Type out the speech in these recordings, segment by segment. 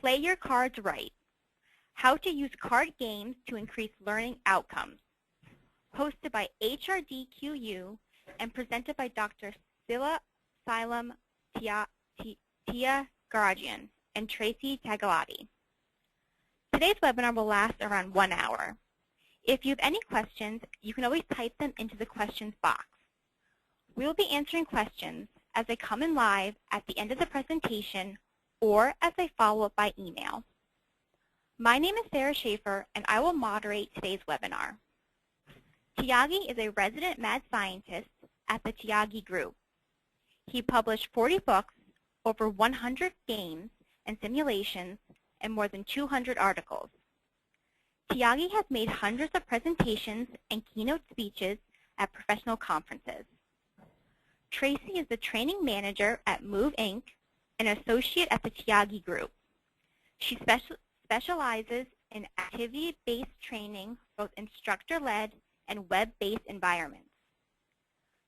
Play Your Cards Right. How to Use Card Games to Increase Learning Outcomes. Hosted by HRDQ-U and presented by Dr. Sivasailam, Thiagarajan and Tracy Tagliati. Today's webinar will last around 1 hour. If you have any questions, you can always type them into the questions box. We will be answering questions as they come in live at the end of the presentation or as they follow up by email. My name is Sarah Schaefer, and I will moderate today's webinar. Thiagi is a resident mad scientist at the Thiagi group. He published 40 books, over 100 games and simulations, and more than 200 articles. Thiagi has made hundreds of presentations and keynote speeches at professional conferences. Tracy is the training manager at Move Inc., an associate at the Thiagi group. She specializes in activity-based training, both instructor-led and web-based environments.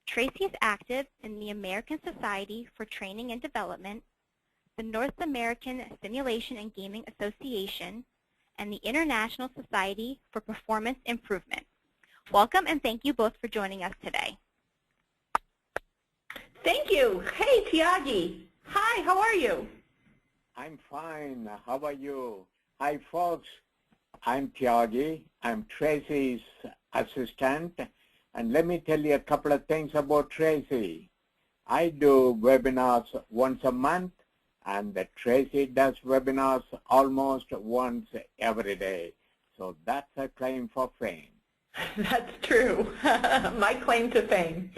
Tracy is active in the American Society for Training and Development, the North American Simulation and Gaming Association, and the International Society for Performance Improvement. Welcome, and thank you both for joining us today. Thank you. Hey, Thiagi. Hi, how are you? I'm fine. How are you? Hi, folks. I'm Thiagi. I'm Tracy's assistant. And let me tell you a couple of things about Tracy. I do webinars once a month, and Tracy does webinars almost once every day. So that's a claim for fame. That's true. My claim to fame.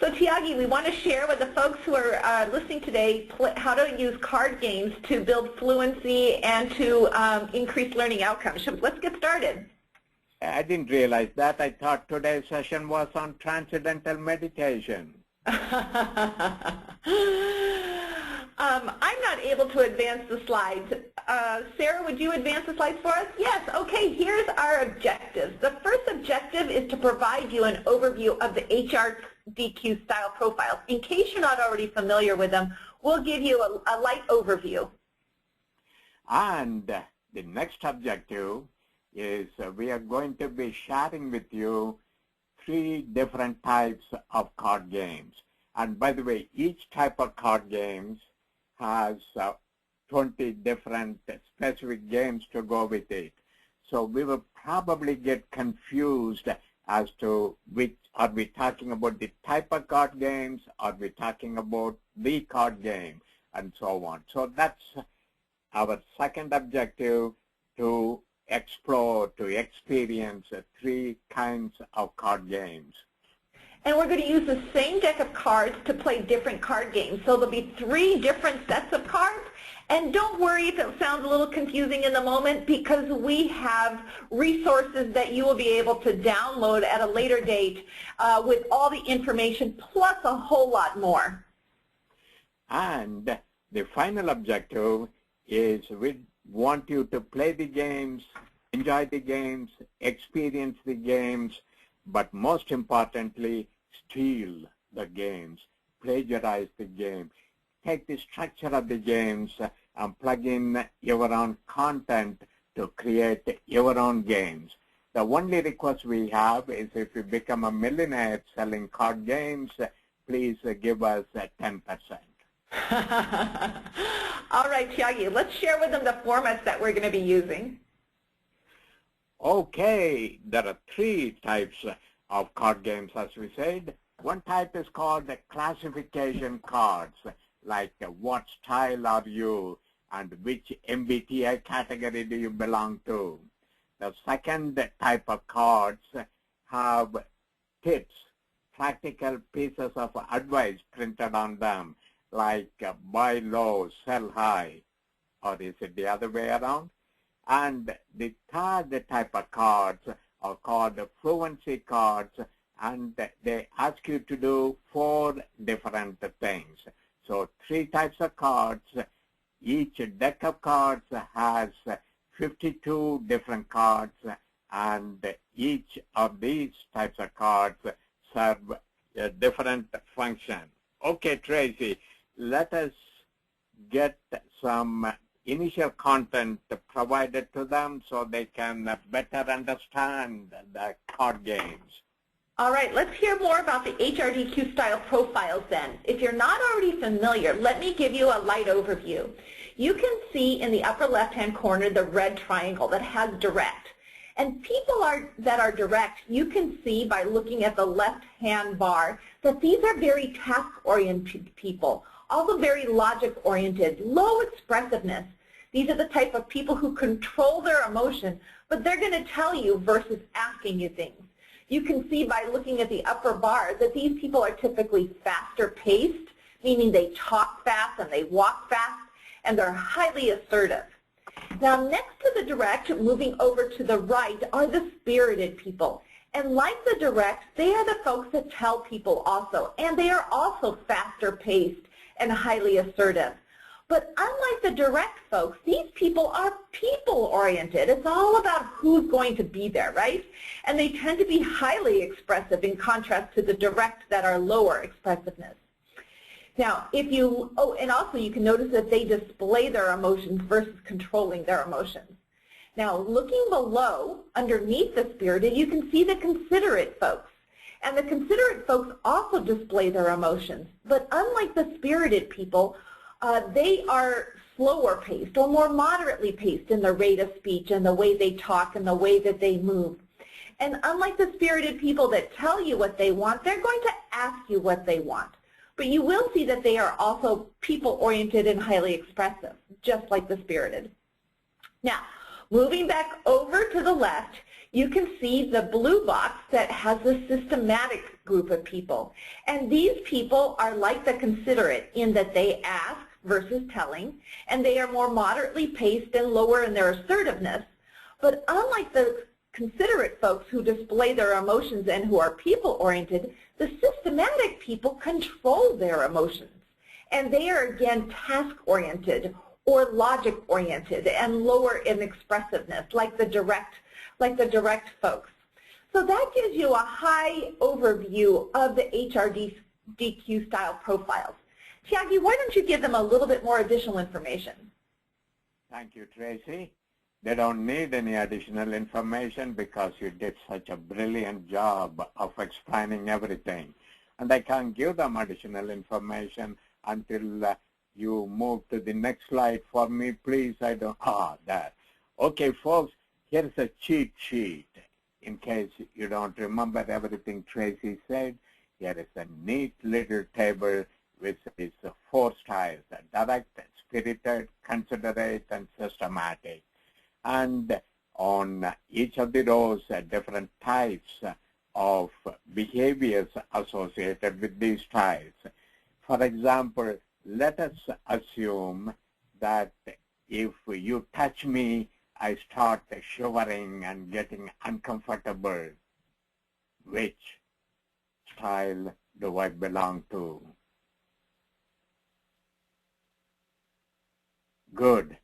So Thiagi, we want to share with the folks who are listening today how to use card games to build fluency and to increase learning outcomes. So let's get started. I didn't realize that. I thought today's session was on transcendental meditation. I'm not able to advance the slides. Sarah, would you advance the slides for us? Yes. Okay, here's our objectives. The first objective is to provide you an overview of the HRDQ style profiles. In case you're not already familiar with them, we'll give you a light overview. And the next objective is we are going to be sharing with you 3 different types of card games. And by the way, each type of card games has 20 different specific games to go with it. So we will probably get confused as to which, are we talking about the type of card games, are we talking about the card game, and so on. So that's our second objective, to explore, to experience 3 kinds of card games. And we're going to use the same deck of cards to play different card games. So there'll be 3 different sets of cards. And don't worry if it sounds a little confusing in the moment, because we have resources that you will be able to download at a later date with all the information plus a whole lot more. And the final objective is we want you to play the games, enjoy the games, experience the games, but most importantly, steal the games, plagiarize the game. Take the structure of the games and plug in your own content to create your own games. The only request we have is if you become a millionaire selling card games, please give us 10%. All right, Chiaki, let's share with them the formats that we're going to be using. Okay, there are 3 types of card games, as we said. One type is called the classification cards, like what style are you and which MBTI category do you belong to. The second type of cards have tips, practical pieces of advice printed on them, like buy low, sell high, or is it the other way around? And the third type of cards are called the Fluency cards, and they ask you to do 4 different things. So 3 types of cards. Each deck of cards has 52 different cards, and each of these types of cards serve a different function. Okay, Tracy, let us get some initial content provided to them so they can better understand the card games. All right, let's hear more about the HRDQ style profiles then. If you're not already familiar, let me give you a light overview. You can see in the upper left-hand corner the red triangle that has direct. And people that are direct, you can see by looking at the left-hand bar that these are very task-oriented people, also very logic-oriented, low expressiveness. These are the type of people who control their emotion, but they're going to tell you versus asking you things. You can see by looking at the upper bar that these people are typically faster paced, meaning they talk fast and they walk fast, and they're highly assertive. Now next to the direct, moving over to the right, are the spirited people. And like the direct, they are the folks that tell people also, and they are also faster paced and highly assertive. But unlike the direct folks, these people are people-oriented. It's all about who's going to be there, right? And they tend to be highly expressive in contrast to the direct that are lower expressiveness. Now, and also you can notice that they display their emotions versus controlling their emotions. Now, looking below, underneath the spirited, you can see the considerate folks. And the considerate folks also display their emotions. But unlike the spirited people, they are slower paced or more moderately paced in the rate of speech and the way they talk and the way that they move. And unlike the spirited people that tell you what they want, they're going to ask you what they want. But you will see that they are also people-oriented and highly expressive, just like the spirited. Now, moving back over to the left, you can see the blue box that has the systematic group of people. And these people are like the considerate in that they ask versus telling, and they are more moderately paced and lower in their assertiveness. But unlike the considerate folks who display their emotions and who are people-oriented, the systematic people control their emotions. And they are, again, task-oriented or logic-oriented and lower in expressiveness, like the direct folks. So that gives you a high overview of the HRDQ style profiles. Thiagi, why don't you give them a little bit more additional information? Thank you, Tracy. They don't need any additional information because you did such a brilliant job of explaining everything. And I can't give them additional information until you move to the next slide for me, please. That. Okay, folks, here's a cheat sheet. In case you don't remember everything Tracy said, here is a neat little table which is 4 styles: direct, spirited, considerate, and systematic. And on each of the rows, different types of behaviors associated with these styles. For example, let us assume that if you touch me, I start shivering and getting uncomfortable. Which style do I belong to? Good.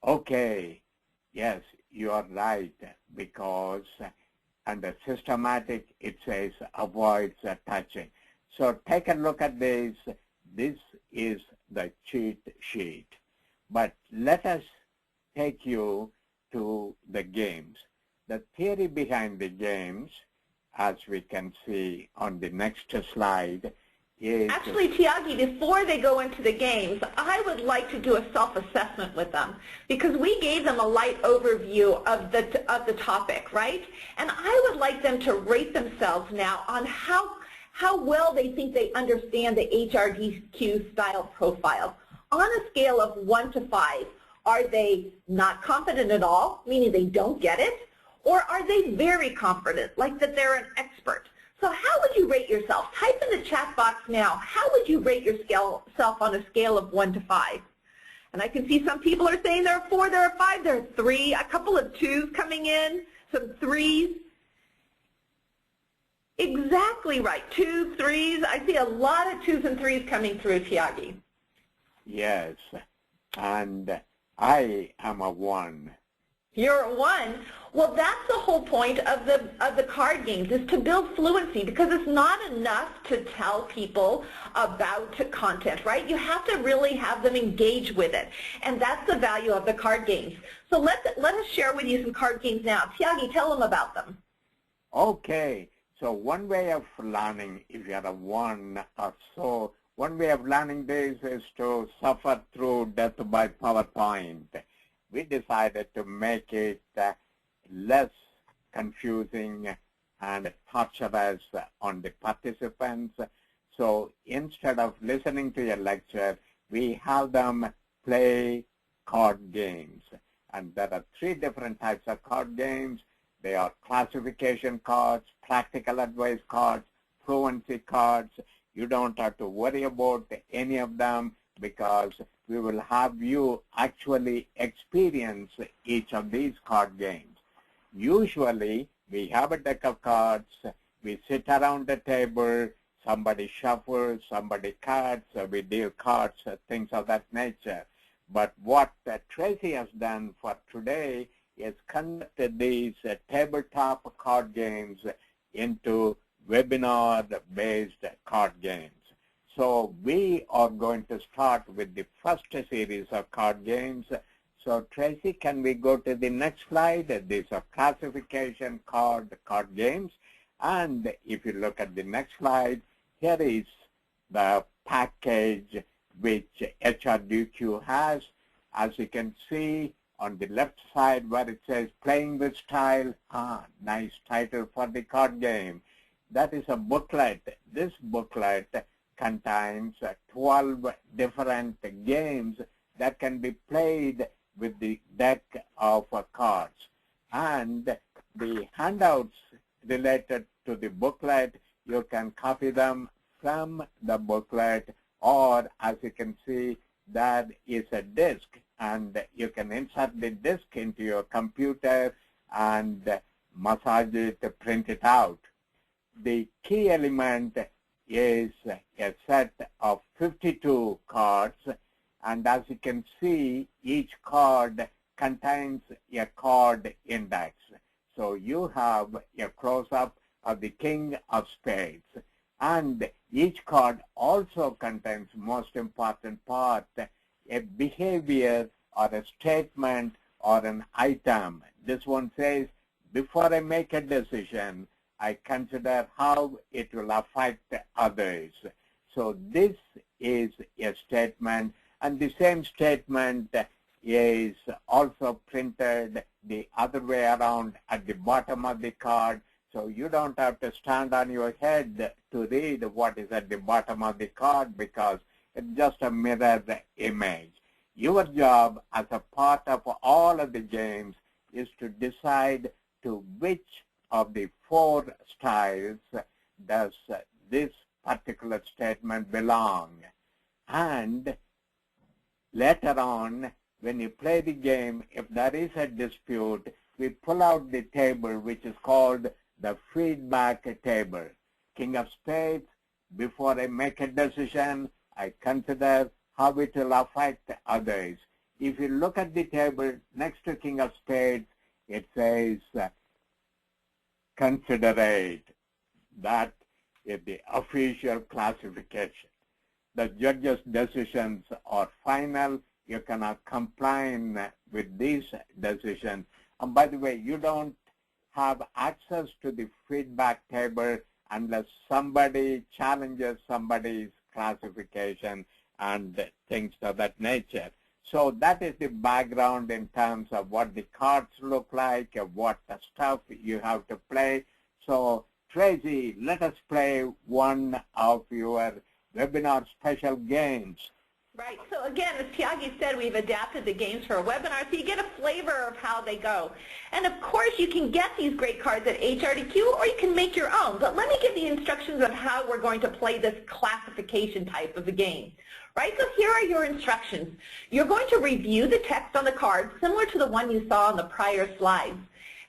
Okay. Yes, you are right, because under systematic it says avoids touching. So take a look at this. This is the cheat sheet. But let us take you to the games. The theory behind the games, as we can see on the next slide, is... Actually, Thiagi, before they go into the games, I would like to do a self-assessment with them, because we gave them a light overview of the topic, right? And I would like them to rate themselves now on how well they think they understand the HRDQ style profile. On a scale of 1 to 5, are they not confident at all, meaning they don't get it? Or are they very confident, like that they're an expert? So how would you rate yourself? Type in the chat box now, how would you rate yourself on a scale of 1 to 5? And I can see some people are saying there are 4, there are 5, there are 3, a couple of 2s coming in, some 3s. Exactly right, 2s, 3s. I see a lot of 2s and 3s coming through, Thiagi. Yes, and I am a 1. You're at 1. Well, that's the whole point of the card games, is to build fluency, because it's not enough to tell people about content, right? You have to really have them engage with it, and that's the value of the card games. So let us share with you some card games now. Thiagi, tell them about them. Okay, so one way of learning, if you are a 1 or so, one way of learning this is to suffer through death by PowerPoint. We decided to make it less confusing and torturous on the participants. So instead of listening to a lecture, we have them play card games. And there are 3 different types of card games. They are classification cards, practical advice cards, fluency cards. You don't have to worry about any of them, because we will have you actually experience each of these card games. Usually, we have a deck of cards, we sit around the table, somebody shuffles, somebody cuts, we deal cards, things of that nature. But what Tracy has done for today is converted these tabletop card games into webinar-based card games. So we are going to start with the first series of card games. So Tracy, can we go to the next slide? These are classification card games. And if you look at the next slide, here is the package which HRDQ has. As you can see on the left side where it says playing with style, nice title for the card game. That is a booklet. This booklet contains 12 different games that can be played with the deck of cards. And the handouts related to the booklet, you can copy them from the booklet, or as you can see, that is a disk, and you can insert the disk into your computer and massage it, print it out. The key element is a set of 52 cards, and as you can see, each card contains a card index. So you have a close-up of the King of Spades, and each card also contains, most important part, a behavior or a statement or an item. This one says, before I make a decision, I consider how it will affect others. So this is a statement, and the same statement is also printed the other way around at the bottom of the card. So you don't have to stand on your head to read what is at the bottom of the card, because it's just a mirrored image. Your job as a part of all of the games is to decide to which of the 4 styles does this particular statement belong. And later on, when you play the game, if there is a dispute, we pull out the table which is called the feedback table. King of Spades, before I make a decision, I consider how it will affect others. If you look at the table next to King of Spades, it says considerate. That is the official classification. The judge's decisions are final. You cannot complain with these decisions. And by the way, you don't have access to the feedback table unless somebody challenges somebody's classification and things of that nature. So that is the background in terms of what the cards look like, what the stuff you have to play. So Tracy, let us play one of your webinar special games. Right. So again, as Thiagi said, we've adapted the games for a webinar, so you get a flavor of how they go. And of course, you can get these great cards at HRDQ, or you can make your own. But let me give the instructions of how we're going to play this classification type of the game. Right? So here are your instructions. You're going to review the text on the card, similar to the one you saw on the prior slides.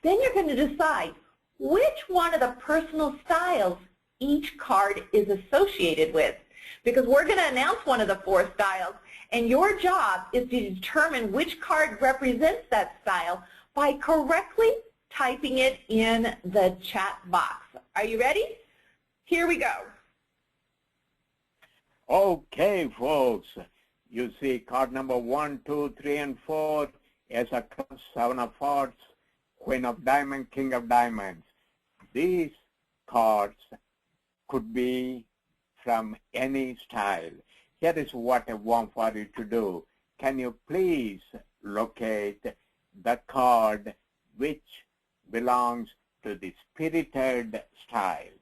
Then you're going to decide which one of the personal styles each card is associated with. Because we're going to announce one of the 4 styles, and your job is to determine which card represents that style by correctly typing it in the chat box. Are you ready? Here we go. Okay, folks. You see card number 1, 2, 3, and 4 is a club, 7 of hearts, Queen of Diamonds, King of Diamonds. These cards could be from any style. Here is what I want for you to do. Can you please locate the card which belongs to the spirited style?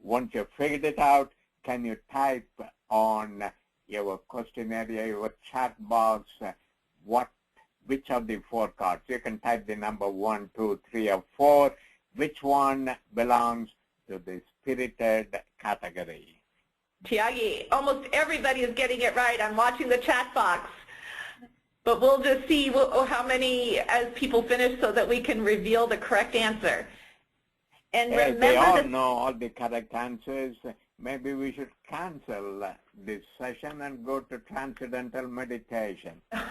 Once you've figured it out, can you type on your question area, your chat box, which of the 4 cards? You can type the number 1, 2, 3, or 4. Which one belongs to the spirited category? Thiagi, almost everybody is getting it right. I'm watching the chat box. But we'll just see how many as people finish so that we can reveal the correct answer. And remember, they all know all the correct answers. Maybe we should cancel this session and go to transcendental meditation. And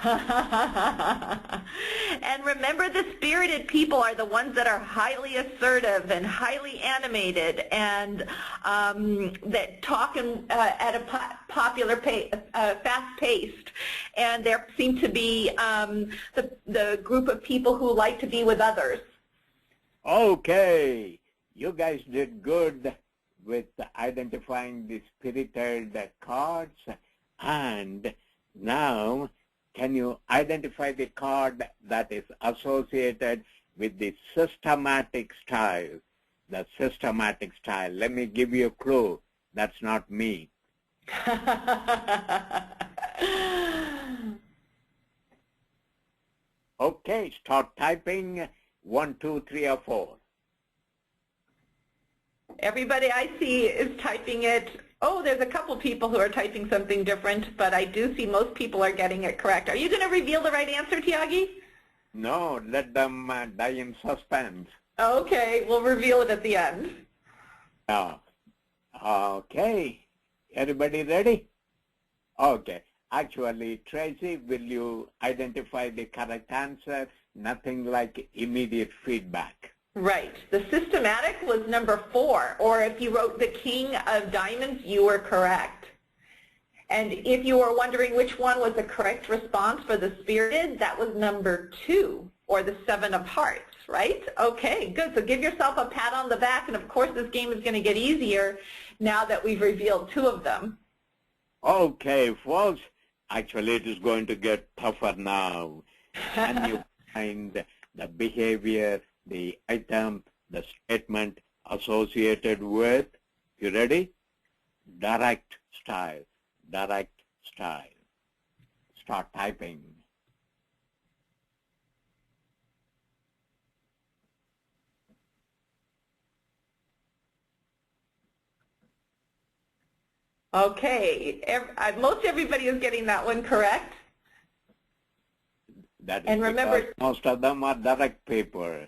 remember, the spirited people are the ones that are highly assertive and highly animated and that talk at a popular pace, fast-paced. And there seem to be the group of people who like to be with others. Okay, you guys did good with identifying the spirited cards. And now, can you identify the card that is associated with the systematic style? The systematic style. Let me give you a clue. That's not me. Okay, start typing 1, 2, 3, or 4. Everybody I see is typing it. Oh, there's a couple people who are typing something different, but I do see most people are getting it correct. Are you going to reveal the right answer, Thiagi? No, let them die in suspense. Okay, we'll reveal it at the end. Okay, everybody ready? Okay, actually, Tracy, will you identify the correct answer? Nothing like immediate feedback. Right. The systematic was number 4, or if you wrote the King of Diamonds, you were correct. And if you were wondering which one was the correct response for the spirited, that was number 2, or the 7 of Hearts, right? Okay, good. So give yourself a pat on the back, and of course this game is going to get easier now that we've revealed 2 of them. Okay, folks. Actually, it is going to get tougher now. Can you find the behavior, the item, the statement associated with, you ready? Direct style, direct style. Start typing. Okay, most everybody is getting that one correct. That is, and remember, most of them are direct paper.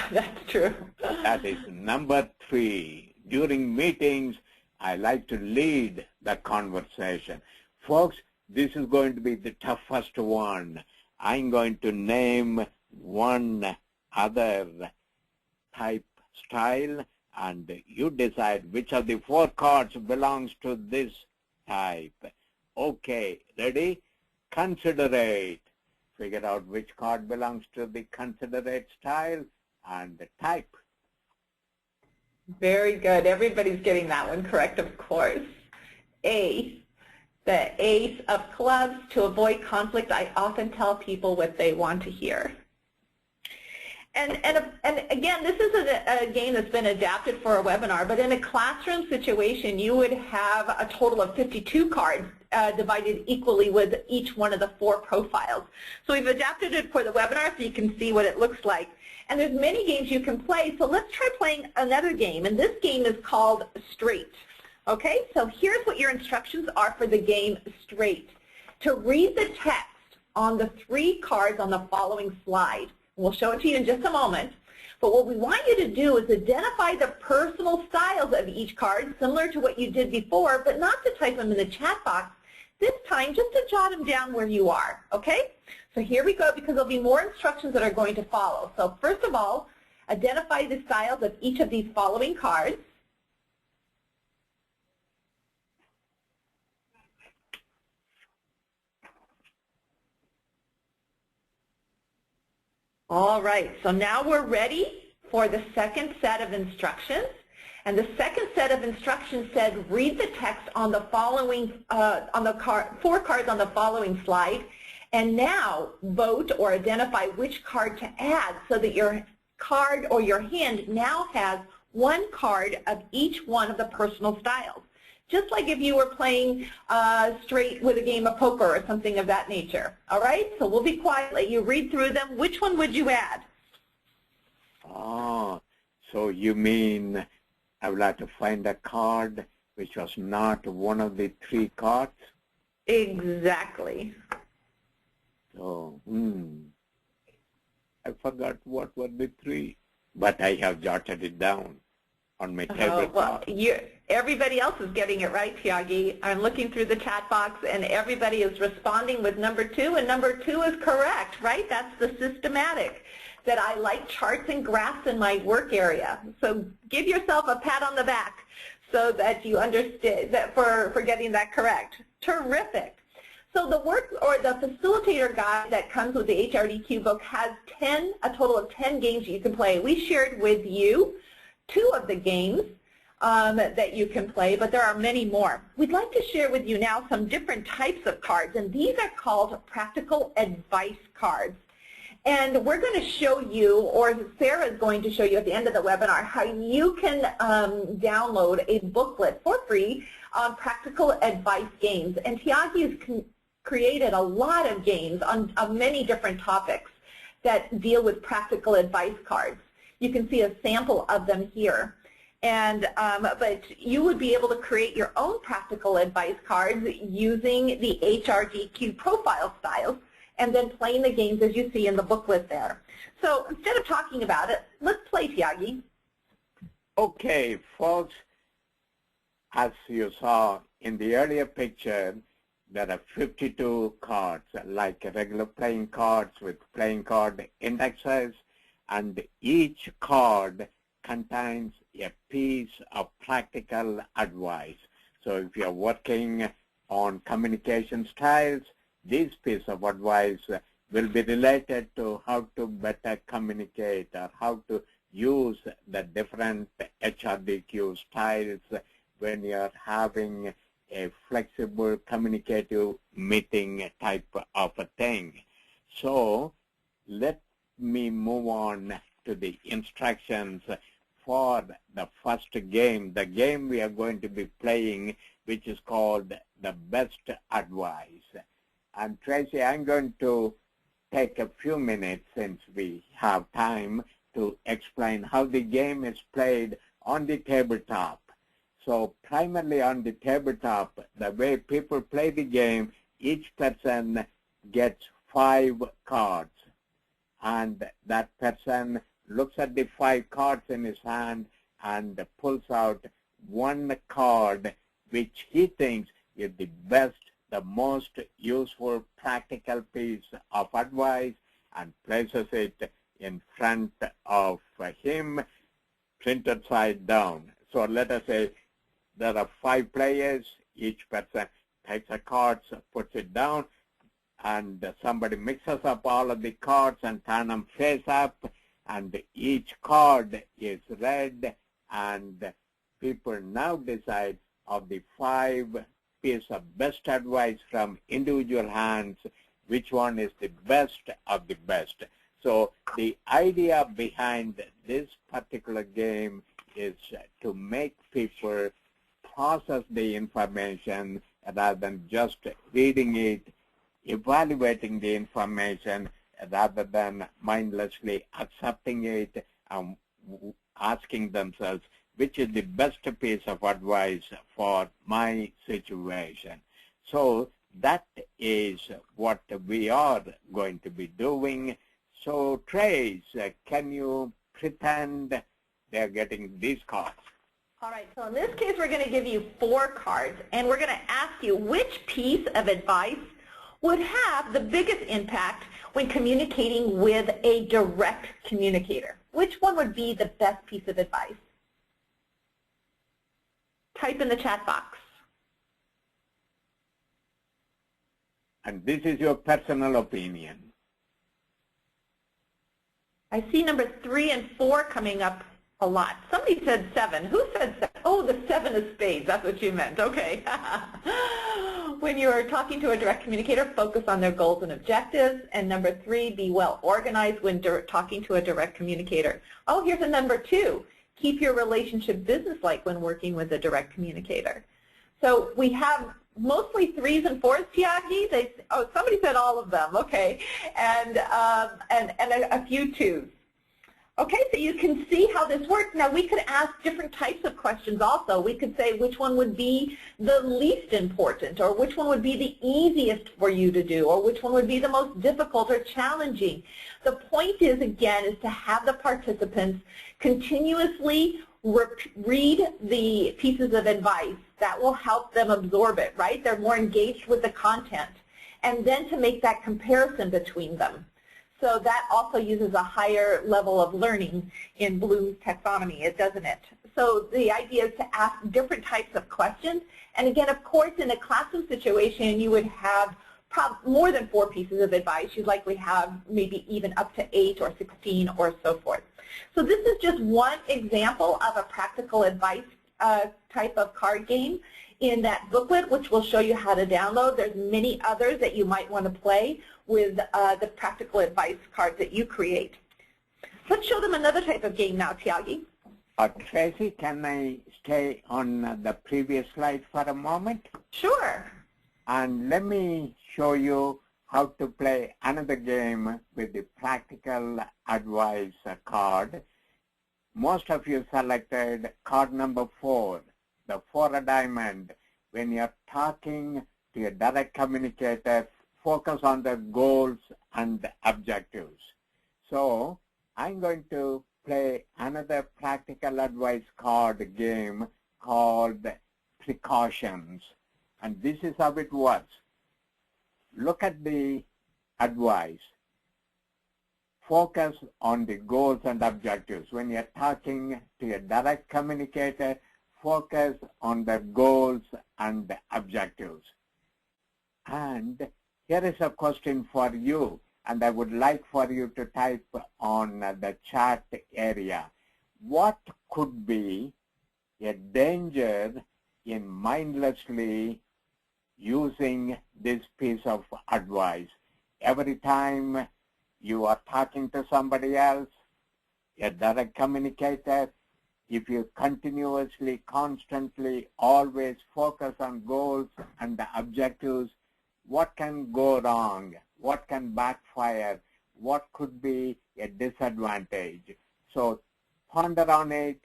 That's true. That is number 3. During meetings, I like to lead the conversation. Folks, this is going to be the toughest one. I'm going to name one other type style, and you decide which of the 4 cards belongs to this type. Okay, ready? Considerate. Figure out which card belongs to the considerate style and type. Very good. Everybody's getting that one correct, of course. Ace, the Ace of Clubs. To avoid conflict, I often tell people what they want to hear. And again, this is a game that's been adapted for a webinar, but in a classroom situation, you would have a total of 52 cards divided equally with each one of the 4 profiles. So we've adapted it for the webinar so you can see what it looks like. And there's many games you can play, so let's try playing another game. And this game is called Straight. Okay, so here's what your instructions are for the game Straight. To read the text on the 3 cards on the following slide. We'll show it to you in just a moment. But what we want you to do is identify the personal styles of each card, similar to what you did before, but not to type them in the chat box. This time, just to jot them down where you are, okay? So here we go, because there'll be more instructions that are going to follow. So first of all, identify the styles of each of these following cards. All right, so now we're ready for the second set of instructions. And the second set of instructions said, read the text on the following, four cards on the following slide, and now vote or identify which card to add so that your card or your hand now has one card of each one of the personal styles. Just like if you were playing straight with a game of poker or something of that nature. All right, so we'll be quiet, let you read through them. Which one would you add? Oh, so you mean I would like to find a card which was not one of the three cards? Exactly. So, I forgot what were the three, but I have jotted it down on my tablet. Well, everybody else is getting it right, Thiagi. I'm looking through the chat box, and everybody is responding with number 2, and number 2 is correct, right? That's the systematic, that I like charts and graphs in my work area. So give yourself a pat on the back so that you understand that for getting that correct. Terrific. So the work or the facilitator guide that comes with the HRDQ book has a total of 10 games you can play. We shared with you 2 of the games that you can play, but there are many more. We'd like to share with you now some different types of cards, and these are called practical advice cards. And we're going to show you, or Sarah is going to show you at the end of the webinar, how you can download a booklet for free on practical advice games. And Thiagi has created a lot of games on many different topics that deal with practical advice cards. You can see a sample of them here. And, but you would be able to create your own practical advice cards using the HRDQ profile styles, and then playing the games as you see in the booklet there. So instead of talking about it, let's play, Thiagi. Okay, folks, as you saw in the earlier picture, there are 52 cards, like regular playing cards with playing card indexes, and each card contains a piece of practical advice. So if you're working on communication styles, this piece of advice will be related to how to better communicate or how to use the different HRDQ styles when you're having a flexible communicative meeting type of a thing. So let me move on to the instructions for the first game, the game we are going to be playing, which is called the best advice. And Tracy, I'm going to take a few minutes, since we have time, to explain how the game is played on the tabletop. So primarily on the tabletop, the way people play the game, each person gets 5 cards. And that person looks at the 5 cards in his hand and pulls out one card which he thinks is the best, the most useful practical piece of advice, and places it in front of him, printed side down. So let us say there are 5 players, each person takes a card, puts it down, and somebody mixes up all of the cards and turn them face up, and each card is read, and people now decide of the 5 pieces of best advice from individual hands, which one is the best of the best. So the idea behind this particular game is to make people process the information rather than just reading it, evaluating the information rather than mindlessly accepting it and asking themselves, which is the best piece of advice for my situation. So that is what we are going to be doing. So Trace, can you pretend they're getting these cards? All right, so in this case, we're going to give you 4 cards, and we're going to ask you which piece of advice would have the biggest impact when communicating with a direct communicator. Which one would be the best piece of advice? Type in the chat box. And this is your personal opinion. I see number 3 and 4 coming up a lot. Somebody said 7. Who said 7? Oh, the 7 of spades. That's what you meant. Okay. When you're talking to a direct communicator, focus on their goals and objectives. And number 3, be well organized when talking to a direct communicator. Oh, here's a number 2. Keep your relationship businesslike when working with a direct communicator. So we have mostly 3s and 4s, Thiagi. Oh, somebody said all of them. Okay, and a few 2s. Okay, so you can see how this works. Now we could ask different types of questions also. We could say which one would be the least important, or which one would be the easiest for you to do, or which one would be the most difficult or challenging. The point is, again, is to have the participants continuously read the pieces of advice. That will help them absorb it, right? They're more engaged with the content. And then to make that comparison between them. So that also uses a higher level of learning in Bloom's taxonomy, doesn't it? So the idea is to ask different types of questions. And again, of course, in a classroom situation, you would have more than 4 pieces of advice. You'd likely have maybe even up to 8 or 16 or so forth. So this is just one example of a practical advice type of card game in that booklet, which will show you how to download. There's many others that you might want to play with the practical advice cards that you create. Let's show them another type of game now, Thiagi. Tracy, can I stay on the previous slide for a moment? Sure. And let me show you how to play another game with the practical advice card. Most of you selected card number 4, the 4 diamond. When you're talking to a direct communicator, focus on the goals and objectives. So I'm going to play another practical advice card game called Precautions. And this is how it works. Look at the advice. Focus on the goals and objectives. When you're talking to a direct communicator, focus on the goals and the objectives. And here is a question for you, and I would like for you to type on the chat area. What could be a danger in mindlessly using this piece of advice? Every time you are talking to somebody else, a direct communicator, if you continuously, constantly, always focus on goals and the objectives, what can go wrong? What can backfire? What could be a disadvantage? So ponder on it.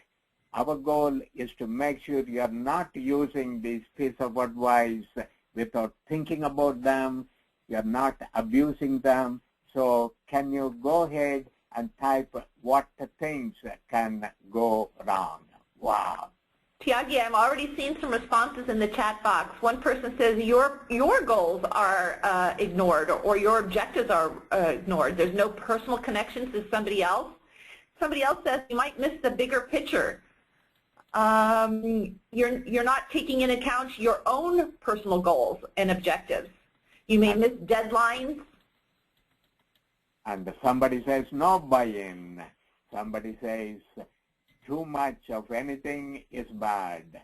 Our goal is to make sure you are not using this piece of advice without thinking about them. You are not abusing them. So can you go ahead and type what things can go wrong? Wow. Thiagi, I'm already seeing some responses in the chat box. One person says your goals are ignored, or your objectives are ignored. There's no personal connections to somebody else. Somebody else says you might miss the bigger picture. You're not taking into account your own personal goals and objectives. You may miss deadlines. And somebody says no buy-in. Somebody says too much of anything is bad.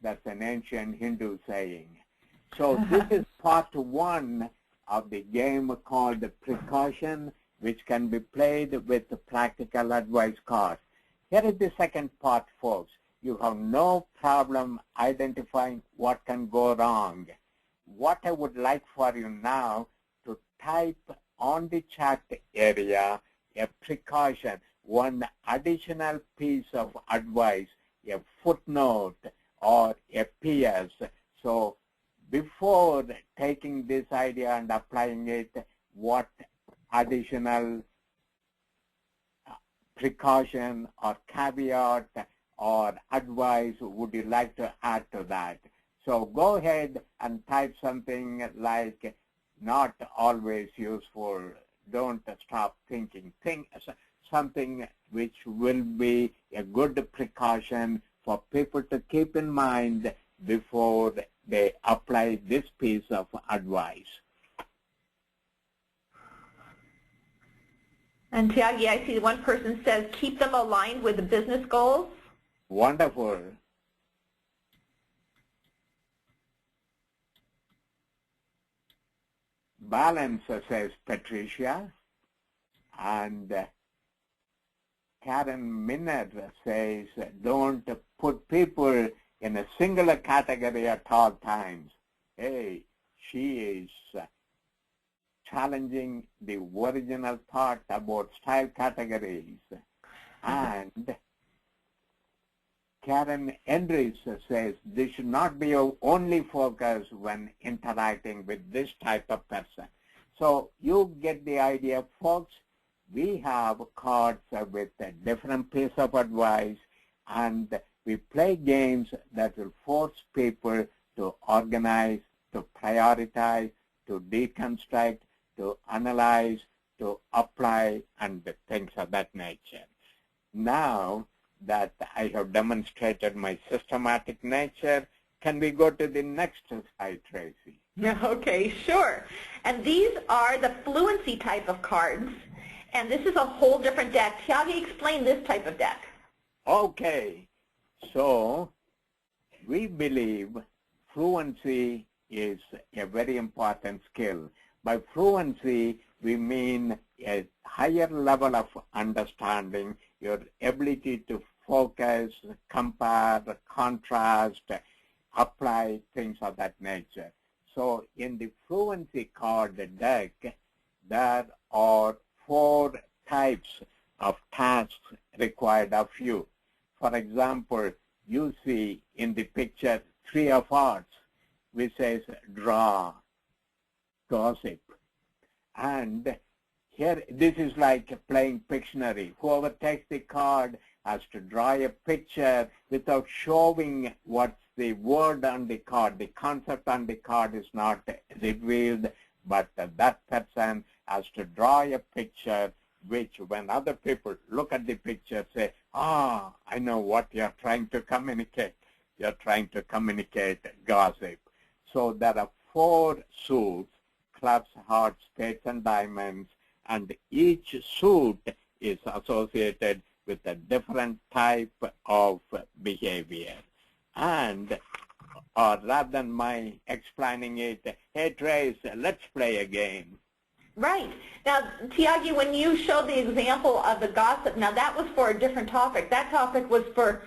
That's an ancient Hindu saying. So this is part 1 of the game called Precaution, which can be played with the practical advice cards. Here is the second part, folks. You have no problem identifying what can go wrong. What I would like for you now to type on the chat area a precaution, one additional piece of advice, a footnote or a PS. So before taking this idea and applying it, what additional precaution or caveat or advice would you like to add to that? So go ahead and type something like not always useful, don't stop thinking. Think something which will be a good precaution for people to keep in mind before they apply this piece of advice. And Thiagi, I see one person says, keep them aligned with the business goals. Wonderful. Balance, says Patricia. And Karen Minard says, don't put people in a singular category at all times. Hey, she is challenging the original thought about style categories. And Karen Endres says, this should not be your only focus when interacting with this type of person. So you get the idea, folks. We have cards with a different piece of advice, and we play games that will force people to organize, to prioritize, to deconstruct, to analyze, to apply, and things of that nature. Now that I have demonstrated my systematic nature, can we go to the next slide, Tracy? Okay, sure. And these are the fluency type of cards. And this is a whole different deck. Thiagi, explain this type of deck. Okay. So we believe fluency is a very important skill. By fluency, we mean a higher level of understanding, your ability to focus, compare, contrast, apply, things of that nature. So in the fluency card deck, there are 4 types of tasks required of you. For example, you see in the picture 3 of hearts, which says draw, gossip. And here, this is like playing Pictionary. Whoever takes the card has to draw a picture without showing what's the word on the card. The concept on the card is not revealed, but that person has to draw a picture which, when other people look at the picture, say, ah, I know what you're trying to communicate. You're trying to communicate gossip. So there are 4 suits, clubs, hearts, spades, and diamonds, and each suit is associated with a different type of behavior. And rather than my explaining it, hey, Trace, let's play a game. Right. Now, Thiagi, when you showed the example of the gossip, now that was for a different topic. That topic was for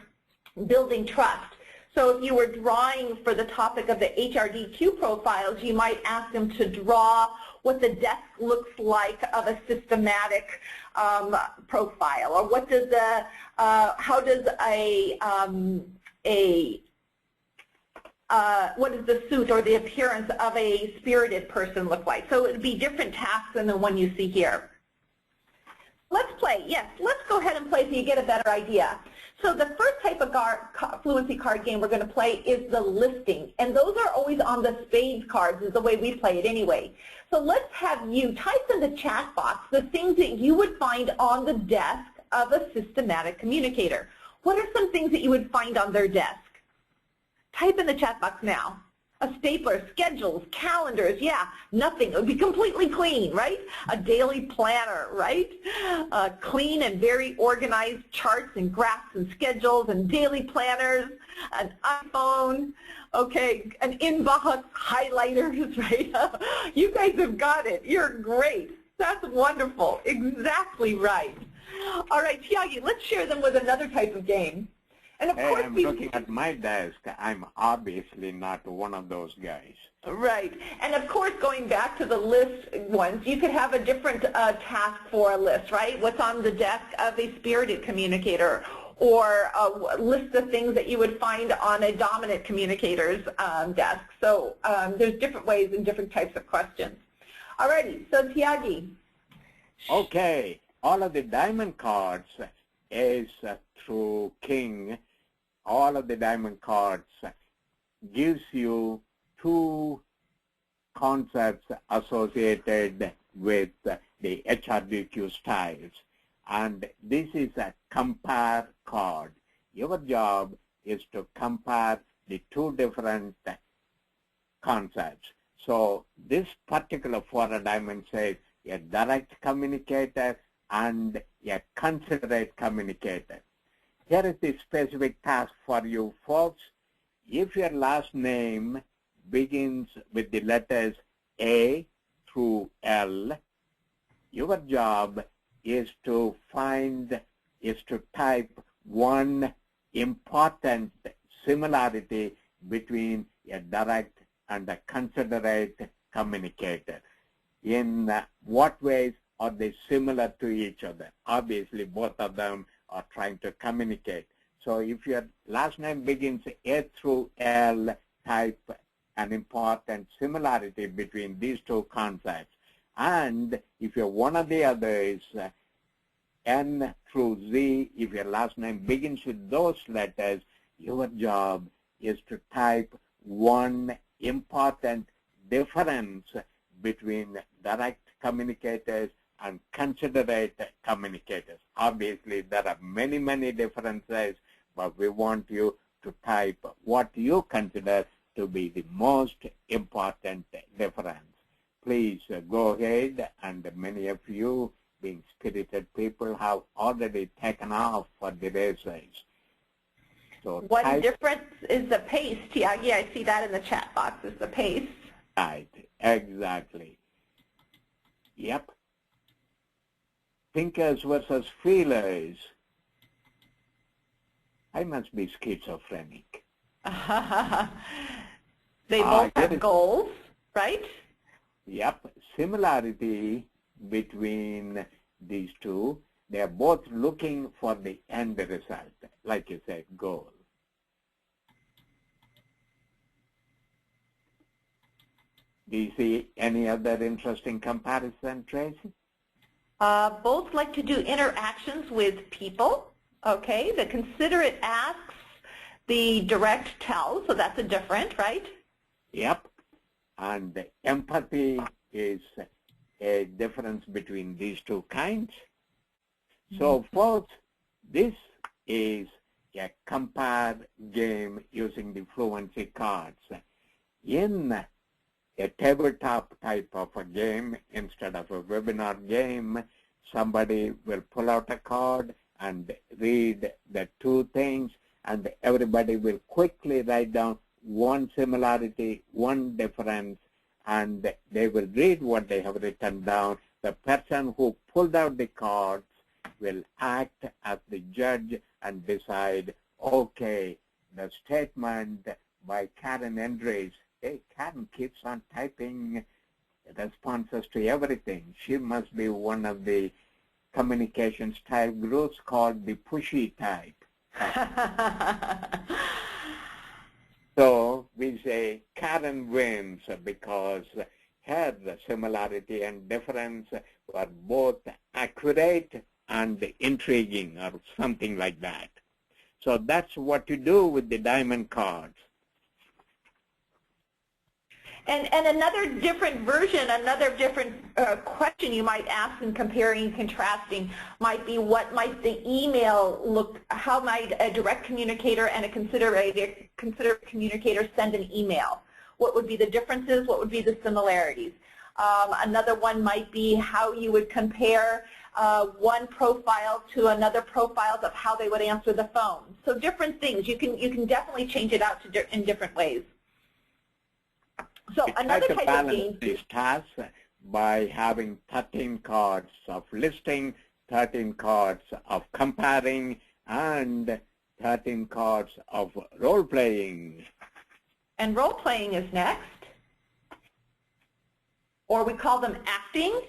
building trust. So if you were drawing for the topic of the HRDQ profiles, you might ask them to draw what the desk looks like of a systematic profile, or what does how does what does the suit or the appearance of a spirited person look like? So it would be different tasks than the one you see here. Let's play. Yes, let's go ahead and play so you get a better idea. So the first type of fluency card game we're going to play is the listing. And those are always on the spades cards, is the way we play it anyway. So let's have you type in the chat box the things that you would find on the desk of a systematic communicator. What are some things that you would find on their desk? Type in the chat box now. A stapler, schedules, calendars, yeah, nothing. It would be completely clean, right? A daily planner, right? Clean and very organized charts and graphs and schedules and daily planners, an iPhone, okay, an inbox, highlighters, right? You guys have got it. You're great. That's wonderful. Exactly right. All right, Thiagi, let's share them with another type of game. And of course, I'm looking at my desk. I'm obviously not one of those guys. Right. And of course, going back to the list ones, you could have a different task for a list, right? What's on the desk of a spirited communicator, or a list of things that you would find on a dominant communicator's desk. So there's different ways and different types of questions. All righty. So Thiagi. Okay. All of the diamond cards is through King all of the diamond cards gives you two concepts associated with the HRDQ styles. And this is a compare card. Your job is to compare the two different concepts. So this particular 4 diamond says a direct communicator and a considerate communicator. Here is the specific task for you folks. If your last name begins with the letters A through L, your job is to type one important similarity between a direct and a considerate communicator. In what ways are they similar to each other? Obviously, both of them are trying to communicate. So if your last name begins A through L, type an important similarity between these two concepts. And if you're one of the others, N through Z, if your last name begins with those letters, your job is to type one important difference between direct communicators and considerate communicators. Obviously, there are many, many differences, but we want you to type what you consider to be the most important difference. Please go ahead, and many of you, being spirited people, have already taken off for the races. So one difference is the pace, Thiagi. I see that in the chat box, is the pace. Right, exactly. Yep. Thinkers versus feelers. I must be schizophrenic. They both have goals, right? Yep. Similarity between these two. They are both looking for the end result, like you said, goal. Do you see any other interesting comparison, Tracy? Both like to do interactions with people. Okay, the considerate asks, the direct tells, so that's a different, right? Yep. And the empathy is a difference between these two kinds. So folks, this is a compare game using the Fluency cards. In a tabletop type of a game, instead of a webinar game, somebody will pull out a card and read the two things, and everybody will quickly write down one similarity, one difference, and they will read what they have written down. The person who pulled out the cards will act as the judge and decide, okay, the statement by Karen Andres, hey, Karen keeps on typing responses to everything. She must be one of the communication style groups called the pushy type. So we say Karen wins because her similarity and difference were both accurate and intriguing, or something like that. So that's what you do with the diamond cards. And another different version, another different question you might ask in comparing and contrasting might be, what might the email look, how might a direct communicator and a considerate communicator send an email? What would be the differences? What would be the similarities? Another one might be how you would compare one profile to another profiles of how they would answer the phone. So different things. You can definitely change it out to in different ways. So another type of game. These tasks by having 13 cards of listing, 13 cards of comparing, and 13 cards of role-playing. And role-playing is next. Or we call them acting.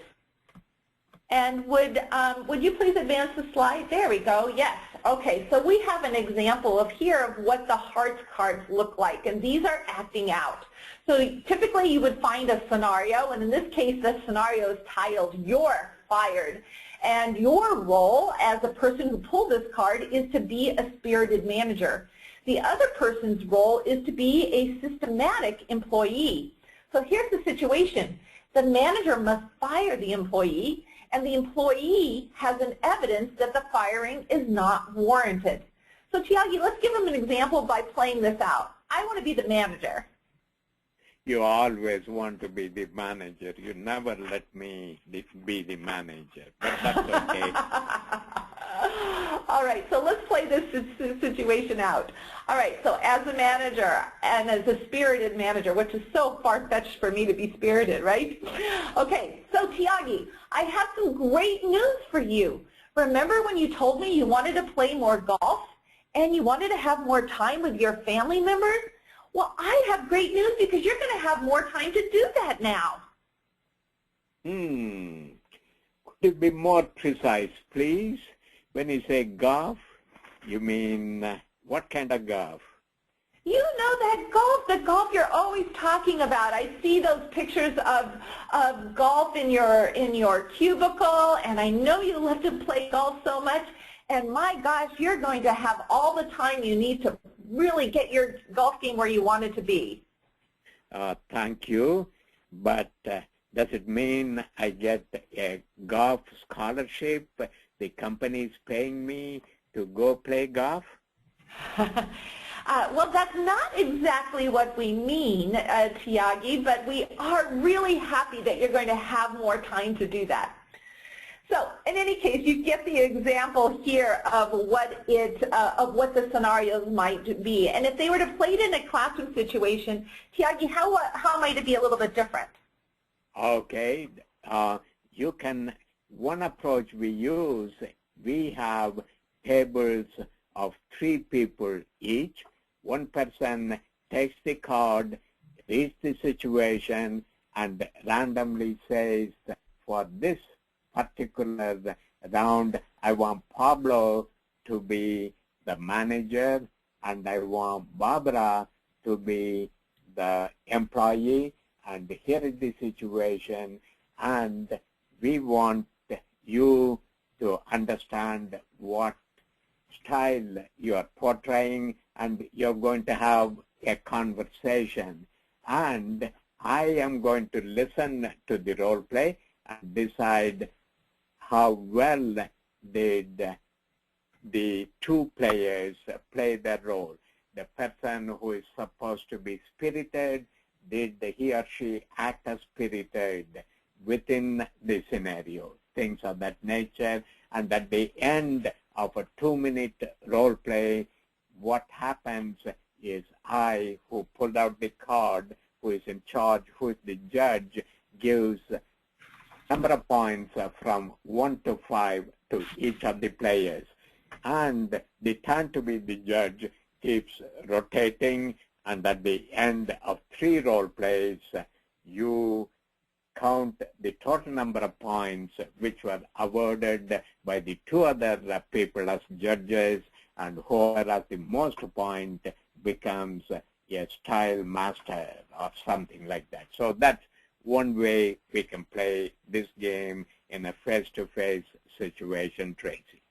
And would you please advance the slide? There we go. Yes. Okay, so we have an example of here of what the hearts cards look like, and these are acting out. So typically you would find a scenario, and in this case the scenario is titled "You're Fired." And your role as a person who pulled this card is to be a spirited manager. The other person's role is to be a systematic employee. So here's the situation. The manager must fire the employee, and the employee has an evidence that the firing is not warranted. So Thiagi, let's give him an example by playing this out. I want to be the manager. You always want to be the manager. You never let me be the manager, but that's okay. All right, so let's play this situation out. All right, so as a manager and as a spirited manager, which is so far-fetched for me to be spirited, right? Okay, so Thiagi, I have some great news for you. Remember when you told me you wanted to play more golf and you wanted to have more time with your family members? Well, I have great news because you're going to have more time to do that now. Could you be more precise, please? When you say golf, you mean what kind of golf? You know that golf, the golf you're always talking about. I see those pictures of golf in your cubicle, and I know you love to play golf so much. And my gosh, you're going to have all the time you need to really get your golf game where you want it to be. Thank you, but does it mean I get a golf scholarship? The company is paying me to go play golf? Well, that's not exactly what we mean, Thiagi, but we are really happy that you're going to have more time to do that. So, in any case, you get the example here of what the scenarios might be. And if they were to play it in a classroom situation, Thiagi, how might it be a little bit different? Okay, one approach we use, we have tables of 3 people each. One person takes the card, reads the situation, and randomly says, for this particular round, I want Pablo to be the manager, and I want Barbara to be the employee, and here is the situation, and we want you to understand what style you are portraying, and you're going to have a conversation. And I am going to listen to the role play and decide how well did the 2 players play their role. The person who is supposed to be spirited, did he or she act as spirited within the scenario, things of that nature. And at the end of a 2-minute role play, what happens is I, who pulled out the card, who is in charge, who is the judge, gives number of points from 1 to 5 to each of the players. And the turn to be the judge keeps rotating, and at the end of 3 role plays, you count the total number of points which were awarded by the 2 other people as judges, and whoever has the most point becomes a style master or something like that. So that's one way we can play this game in a face-to-face situation, Tracy.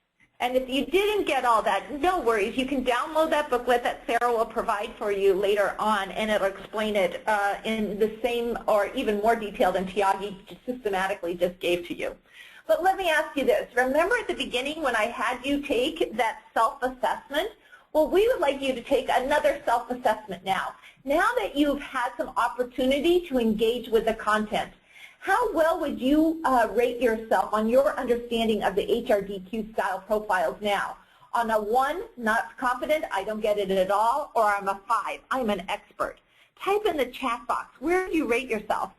And if you didn't get all that, no worries. You can download that booklet that Sarah will provide for you later on, and it'll explain it in the same or even more detail than Thiagi systematically just gave to you. But let me ask you this. Remember at the beginning when I had you take that self-assessment? Well, we would like you to take another self-assessment now. Now that you've had some opportunity to engage with the content, how well would you rate yourself on your understanding of the HRDQ style profiles now? On a 1, not confident, I don't get it at all, or I'm a 5, I'm an expert. Type in the chat box, where do you rate yourself?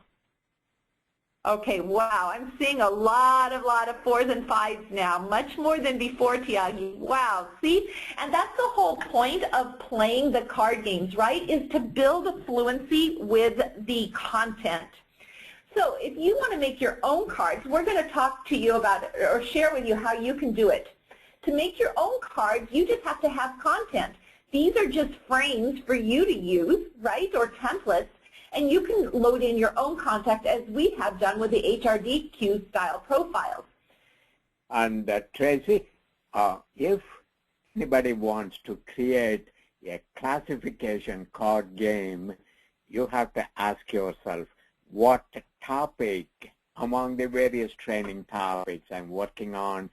Okay, wow, I'm seeing a lot of 4s and 5s now, much more than before, Thiagi. Wow, see? And that's the whole point of playing the card games, right, is to build fluency with the content. So if you want to make your own cards, we're going to talk to you about it or share with you how you can do it. To make your own cards, you just have to have content. These are just frames for you to use, right, or templates, and you can load in your own content as we have done with the HRDQ style profiles. And Tracy, if anybody wants to create a classification card game, you have to ask yourself, what topic among the various training topics I'm working on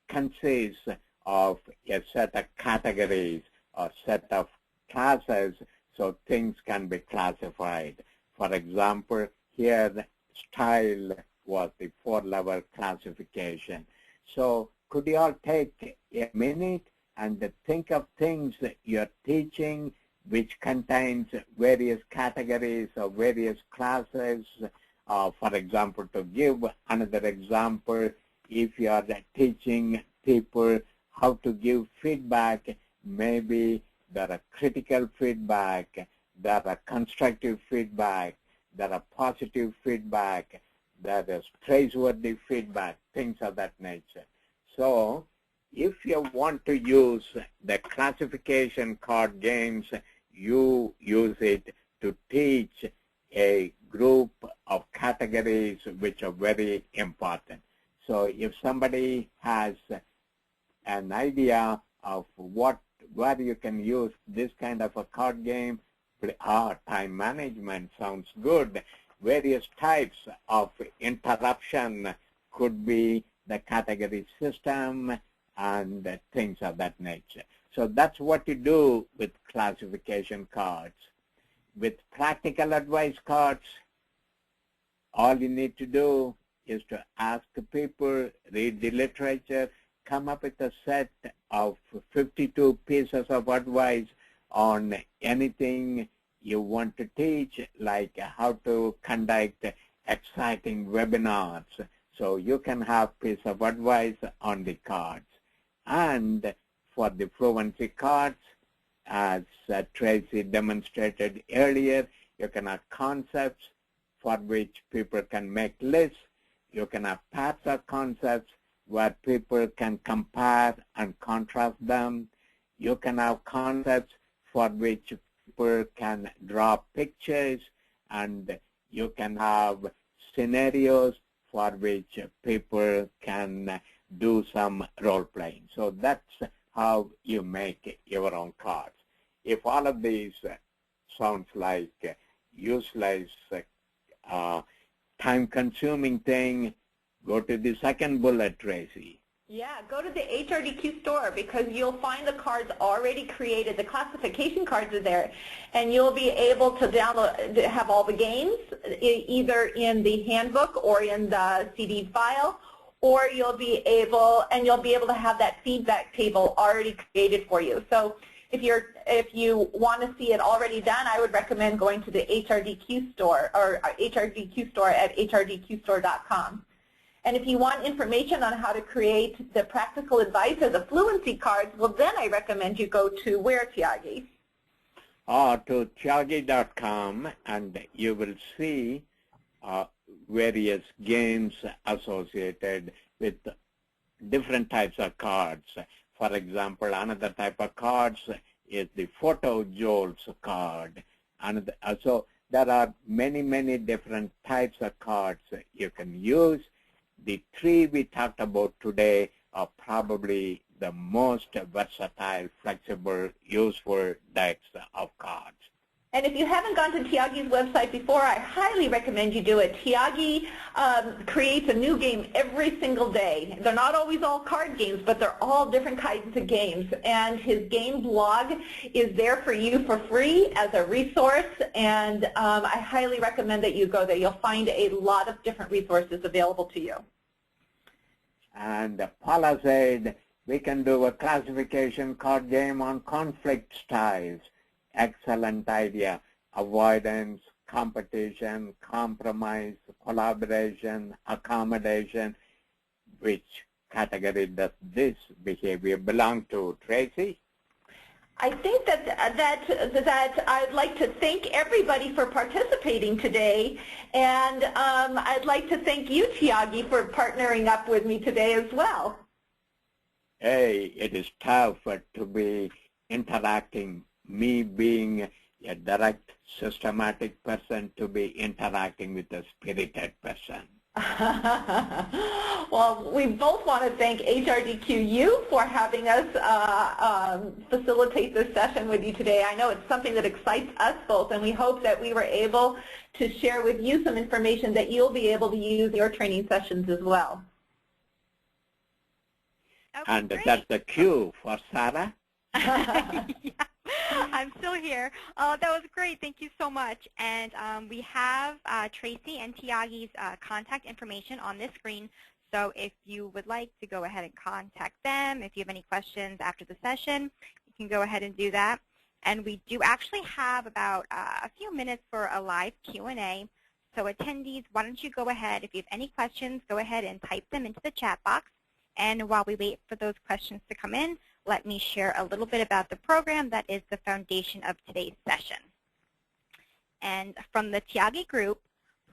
consists of a set of categories or set of classes so things can be classified. For example, here the style was the 4-level classification. So could you all take a minute and think of things that you're teaching which contains various categories or various classes? For example, to give another example, if you are teaching people how to give feedback, maybe there are critical feedback, there are constructive feedback, there are positive feedback, there is praiseworthy feedback, things of that nature. So if you want to use the classification card games, you use it to teach a group of categories which are very important. So if somebody has an idea of where you can use this kind of a card game, time management sounds good. Various types of interruption could be the category system and things of that nature. So that's what you do with classification cards. With practical advice cards, all you need to do is to ask people, read the literature, come up with a set of 52 pieces of advice on anything you want to teach, like how to conduct exciting webinars. So you can have piece of advice on the cards. And for the Fluency cards, as Tracy demonstrated earlier, you can have concepts for which people can make lists. You can have paths of concepts where people can compare and contrast them. You can have concepts for which people can draw pictures, and you can have scenarios for which people can do some role playing. So that's how you make your own cards. If all of these sounds like useless, time-consuming thing, go to the second bullet, Tracy. Yeah, go to the HRDQ store because you'll find the cards already created. The classification cards are there, and you'll be able to download, have all the games either in the handbook or in the CD file, or you'll be able to have that feedback table already created for you. So if you want to see it already done, I would recommend going to the HRDQ store or HRDQ store at hrdqstore.com. And if you want information on how to create the practical advice or the fluency cards, well, then I recommend you go to where, Thiagi? To Thiagi.com, and you will see various games associated with different types of cards. For example, another type of cards is the Photo Jolts card. And so there are many, many different types of cards you can use. The three we talked about today are probably the most versatile, flexible, useful decks of cards. And if you haven't gone to Thiagi's website before, I highly recommend you do it. Thiagi creates a new game every single day. They're not always all card games, but they're all different kinds of games. And his game blog is there for you for free as a resource, and I highly recommend that you go there. You'll find a lot of different resources available to you. And Paula said, we can do a classification card game on conflict styles. Excellent idea. Avoidance, competition, compromise, collaboration, accommodation. Which category does this behavior belong to, Tracy? I think that I'd like to thank everybody for participating today, and I'd like to thank you, Thiagi, for partnering up with me today as well. Hey, it is tough to be interacting, me being a direct, systematic person, to be interacting with a spirited person. Well, we both want to thank HRDQ-U for having us facilitate this session with you today. I know it's something that excites us both, and we hope that we were able to share with you some information that you'll be able to use in your training sessions as well. Okay, And great. that's the cue for Sarah. Yeah, I'm still here. That was great. Thank you so much. And we have Tracy and Thiagi's contact information on this screen. So if you would like to go ahead and contact them, if you have any questions after the session, you can go ahead and do that. And we do actually have about a few minutes for a live Q&A. So attendees, why don't you go ahead, if you have any questions, go ahead and type them into the chat box. And while we wait for those questions to come in, let me share a little bit about the program that is the foundation of today's session. And from the Thiagi group,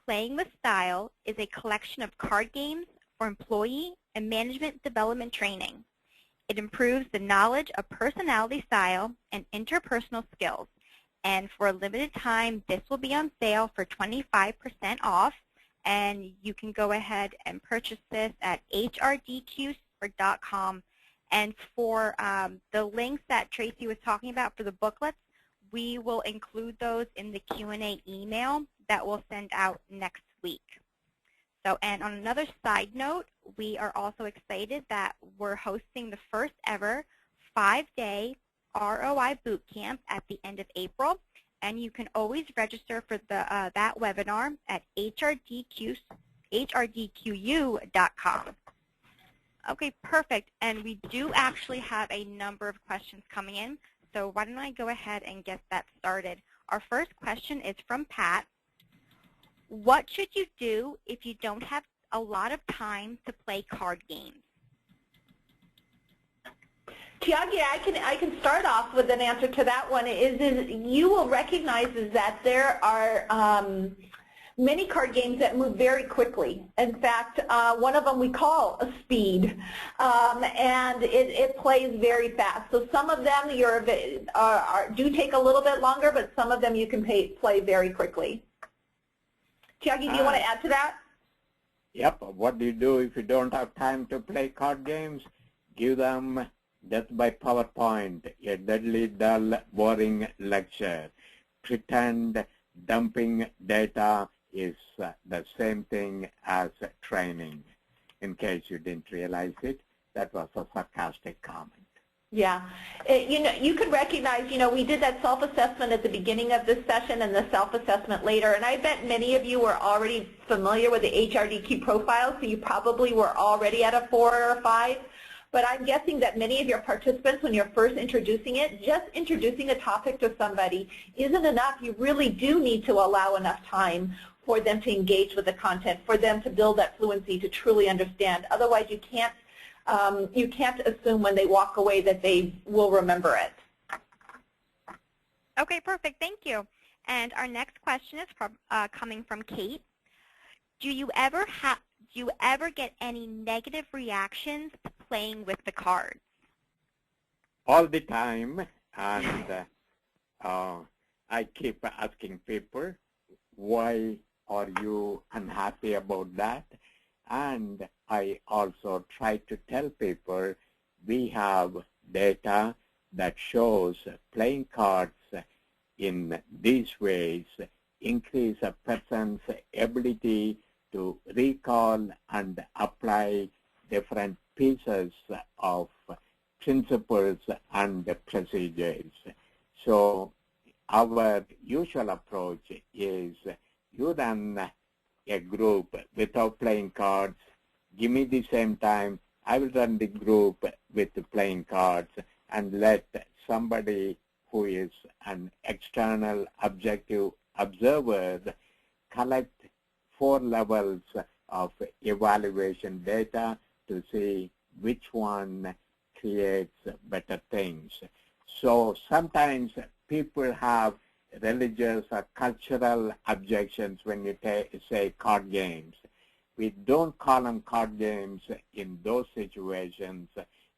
Playing with Style is a collection of card games for employee and management development training. It improves the knowledge of personality style and interpersonal skills. And for a limited time, this will be on sale for 25% off. And you can go ahead and purchase this at HRDQ.com. And for the links that Tracy was talking about for the booklets, we will include those in the Q&A email that we'll send out next week. So, and on another side note, we are also excited that we're hosting the first ever 5-day ROI boot camp at the end of April. And you can always register for the, that webinar at HRDQ.U.com. Okay, perfect. And we do actually have a number of questions coming in. So why don't I go ahead and get that started. Our first question is from Pat. What should you do if you don't have a lot of time to play card games? Chiaki, I can start off with an answer to that one. Is you will recognize is that there are many card games that move very quickly. In fact, one of them we call a speed, and it plays very fast. So some of them do take a little bit longer, but some of them you can play very quickly. Chiaki, do you want to add to that? Yep. What do you do if you don't have time to play card games? Give them death by PowerPoint, a deadly dull, boring lecture. Pretend dumping data is the same thing as training. In case you didn't realize it, that was a sarcastic comment. Yeah, you could recognize, we did that self-assessment at the beginning of this session and the self-assessment later, and I bet many of you were already familiar with the HRDQ profile, so you probably were already at a 4 or a 5. But I'm guessing that many of your participants, when you're first introducing it, just introducing a topic to somebody isn't enough. You really do need to allow enough time for them to engage with the content, for them to build that fluency, to truly understand. Otherwise, you can't assume when they walk away that they will remember it. Okay, perfect. Thank you. And our next question is from, coming from Kate. Do you ever get any negative reactions to playing with the cards? All the time, and I keep asking people, why are you unhappy about that? And I also try to tell people we have data that shows playing cards in these ways increase a person's ability to recall and apply different pieces of principles and procedures. So our usual approach is you run a group without playing cards, give me the same time, I will run the group with the playing cards and let somebody who is an external objective observer collect 4 levels of evaluation data to see which one creates better things. So sometimes people have religious or cultural objections when you say card games. We don't call them card games in those situations.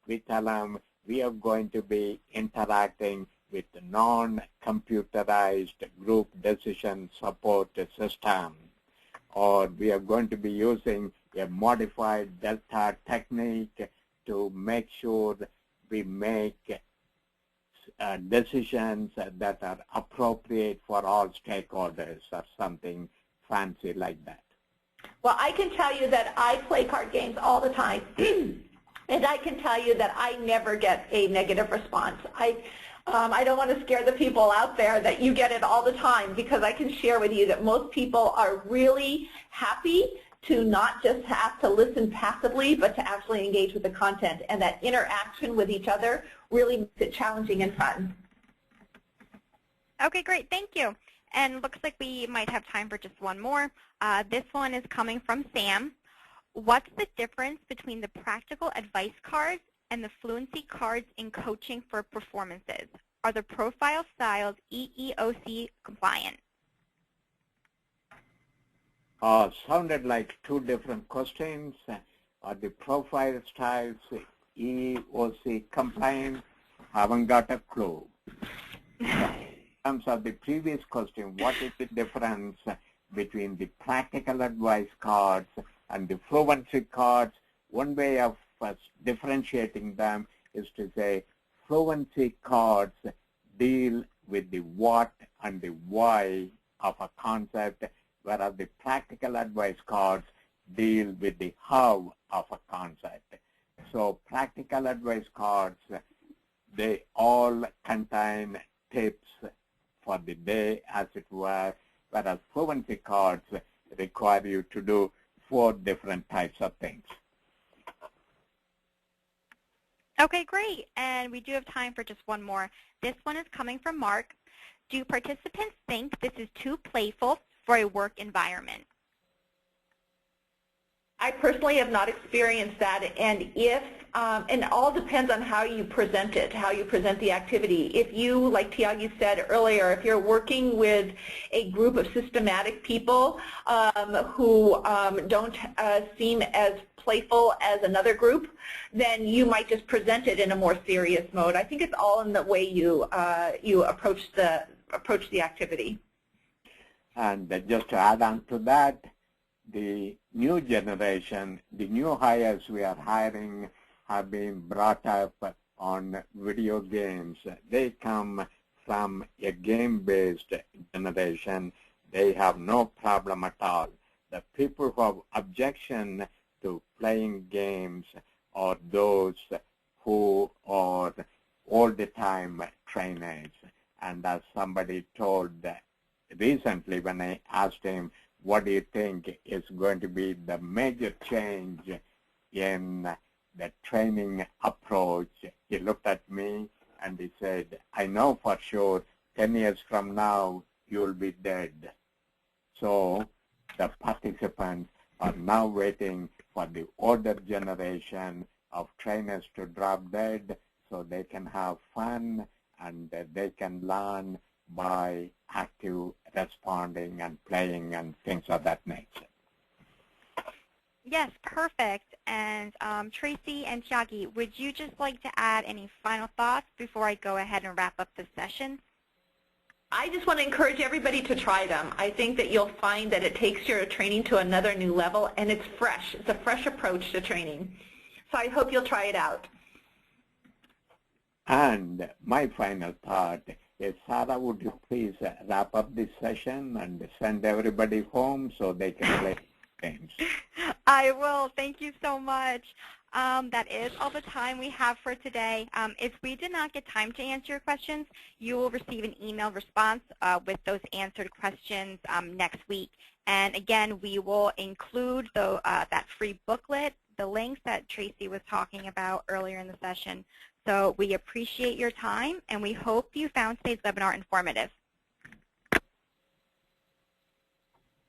We tell them we are going to be interacting with non-computerized group decision support system. or we are going to be using a modified delta technique to make sure we make decisions that are appropriate for all stakeholders, or something fancy like that. Well, I can tell you that I play card games all the time, and I can tell you that I never get a negative response. I don't want to scare the people out there that you get it all the time, because I can share with you that most people are really happy to not just have to listen passively, but to actually engage with the content, and that interaction with each other really makes it challenging and fun. Okay, great. Thank you. And looks like we might have time for just one more. This one is coming from Sam. What's the difference between the practical advice cards and the Fluency cards in coaching for performances? Are the profile styles EEOC compliant? Sounded like two different questions. Are the profile styles EEOC compliant? Haven't got a clue. In terms of the previous question, what is the difference between the practical advice cards and the Fluency cards? One way of differentiating them is to say Fluency cards deal with the what and the why of a concept, whereas the practical advice cards deal with the how of a concept. So practical advice cards, they all contain tips for the day, as it were, whereas Fluency cards require you to do 4 different types of things. Okay, great. And we do have time for just one more. This one is coming from Mark. Do participants think this is too playful for a work environment? I personally have not experienced that, and and it all depends on how you present it, how you present the activity. If you, like Thiagi said earlier, if you're working with a group of systematic people who don't seem as playful as another group, then you might just present it in a more serious mode. I think it's all in the way you approach the activity. And just to add on to that, the new generation, the new hires we are hiring have been brought up on video games. They come from a game-based generation. They have no problem at all. The people who have objection to playing games are those who are all the time trainers. And as somebody told recently when I asked him, what do you think is going to be the major change in the training approach? He looked at me and he said, I know for sure 10 years from now you'll be dead. So the participants are now waiting for the older generation of trainers to drop dead so they can have fun and they can learn by active responding and playing and things of that nature. Yes, perfect. And Tracy and Chiaki, would you just like to add any final thoughts before I go ahead and wrap up the session? I just want to encourage everybody to try them. I think that you'll find that it takes your training to another new level, and it's fresh. It's a fresh approach to training. So I hope you'll try it out. And my final thought is, Sarah, would you please wrap up this session and send everybody home so they can play games? I will. Thank you so much. That is all the time we have for today. If we did not get time to answer your questions, you will receive an email response with those answered questions next week. And again, we will include that free booklet, the links that Tracy was talking about earlier in the session. So we appreciate your time, and we hope you found today's webinar informative.